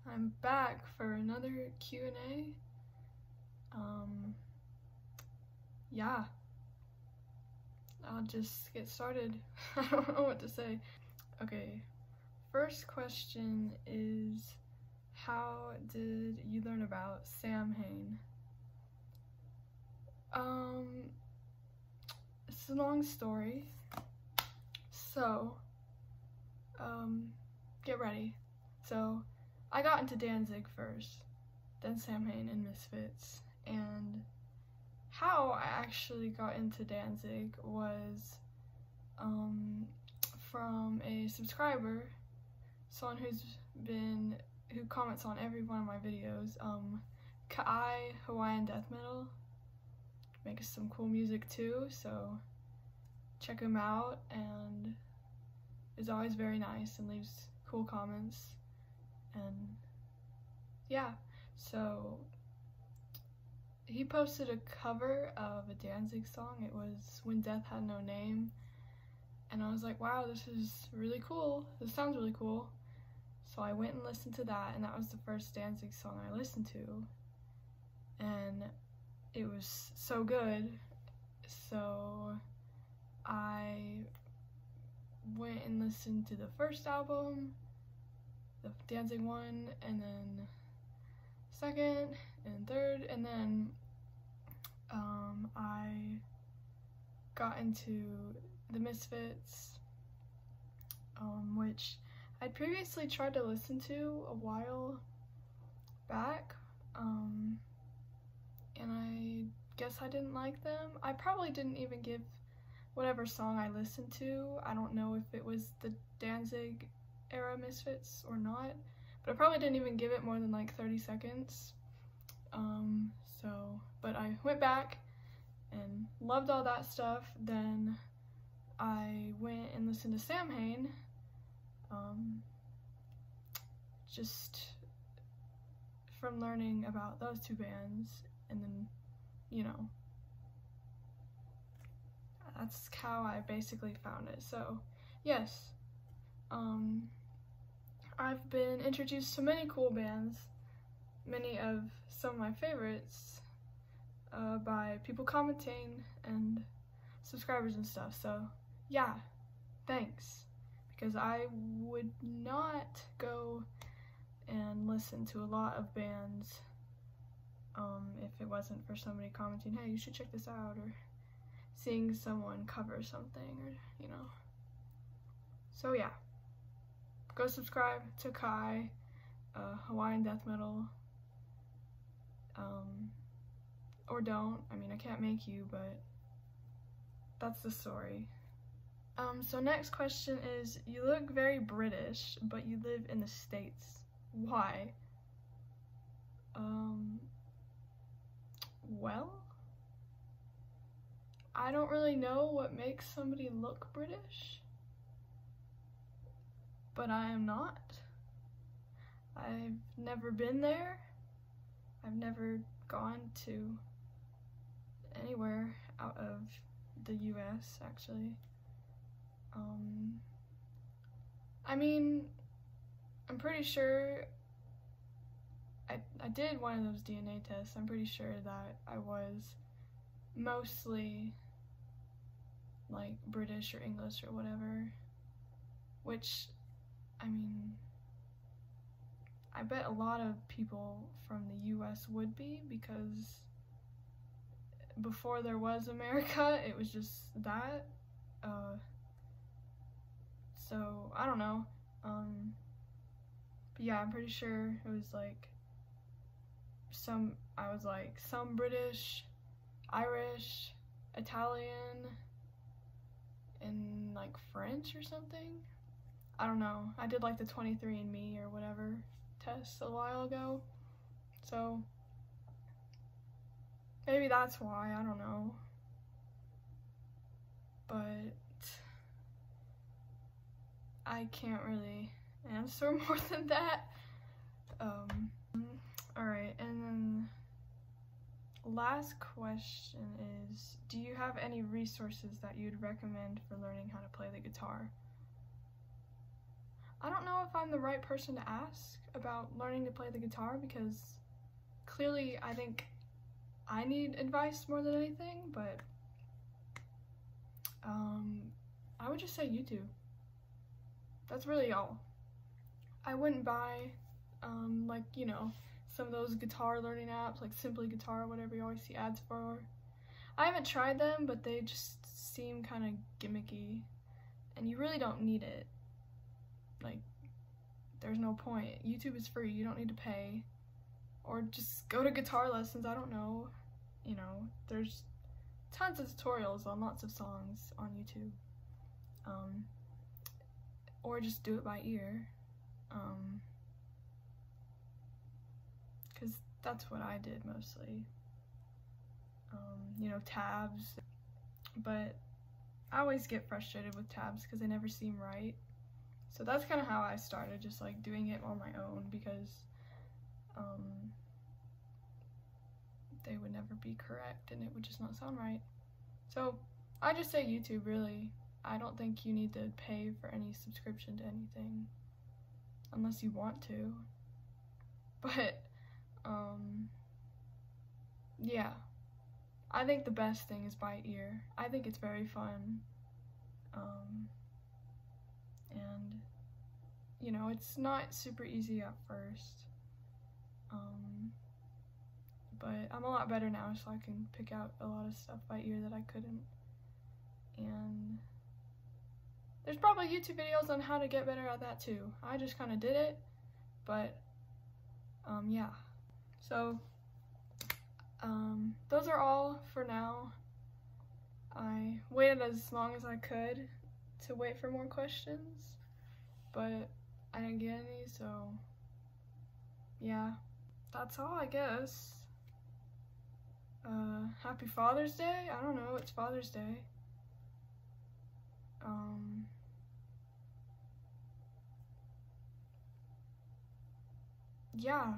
I'm back for another Q&A. Yeah, I'll just get started. I don't know what to say. Okay, first question is, how did you learn about Samhain? It's a long story, so get ready. So I got into Danzig first, then Samhain and Misfits, and how I actually got into Danzig was from a subscriber, someone who comments on every one of my videos, Kai Hawaiian Death Metal, makes some cool music too, so check him out, and is always very nice and leaves cool comments, and yeah, so he posted a cover of a Danzig song. It was When Death Had No Name, and I was like, wow, this is really cool, this sounds really cool. So I went and listened to that, and that was the first Danzig song I listened to, and it was so good. So I went and listened to the first album, the Danzig one, and then second and third, and then I got into the Misfits, which I'd previously tried to listen to a while back, and I guess I didn't like them. I probably didn't even give whatever song I listened to, I don't know if it was the Danzig era Misfits or not, but I probably didn't even give it more than like 30 seconds. But I went back and loved all that stuff. Then I went and listened to Samhain, just from learning about those two bands, and then, you know, that's how I basically found it. So yes, I've been introduced to many cool bands, many of some of my favorites, by people commenting and subscribers and stuff. So yeah, thanks, because I would not go and listen to a lot of bands if it wasn't for somebody commenting, hey, you should check this out, or seeing someone cover something, or you know. So yeah, go subscribe to Kai, Hawaiian Death Metal, or don't. I mean, I can't make you, but that's the story. So next question is, you look very British, but you live in the States. Why? Well, I don't really know what makes somebody look British, but I am not. I've never been there. I've never gone to anywhere out of the US, actually. I mean, I'm pretty sure I did one of those DNA tests. I'm pretty sure that I was mostly like British or English or whatever, which, I mean, I bet a lot of people from the US would be, because before there was America, it was just that. So I don't know. But yeah, I'm pretty sure it was like I was like some British, Irish, Italian, and like French or something. I don't know. I did like the 23andMe or whatever test a while ago, so maybe that's why, I don't know. But I can't really answer more than that. Alright, and then last question is, do you have any resources that you'd recommend for learning how to play the guitar? I don't know if I'm the right person to ask about learning to play the guitar, because clearly I think I need advice more than anything, but I would just say YouTube. That's really all. I wouldn't buy like, you know, some of those guitar learning apps like Simply Guitar or whatever you always see ads for. I haven't tried them, but they just seem kind of gimmicky, and you really don't need it. Like, there's no point. YouTube is free, you don't need to pay. Or just go to guitar lessons, I don't know. You know, there's tons of tutorials on lots of songs on YouTube. Or just do it by ear. Because that's what I did mostly. You know, tabs. But I always get frustrated with tabs because they never seem right. So that's kind of how I started, just like doing it on my own, because they would never be correct and it would just not sound right. So I just say YouTube, really. I don't think you need to pay for any subscription to anything unless you want to. But yeah, I think the best thing is by ear. I think it's very fun. And you know, it's not super easy at first. But I'm a lot better now, so I can pick out a lot of stuff by ear that I couldn't. And there's probably YouTube videos on how to get better at that too. I just kind of did it, but yeah. So those are all for now. I waited as long as I could to wait for more questions, but I didn't get any, so yeah, that's all, I guess. Happy Father's Day? I don't know, it's Father's Day. Yeah.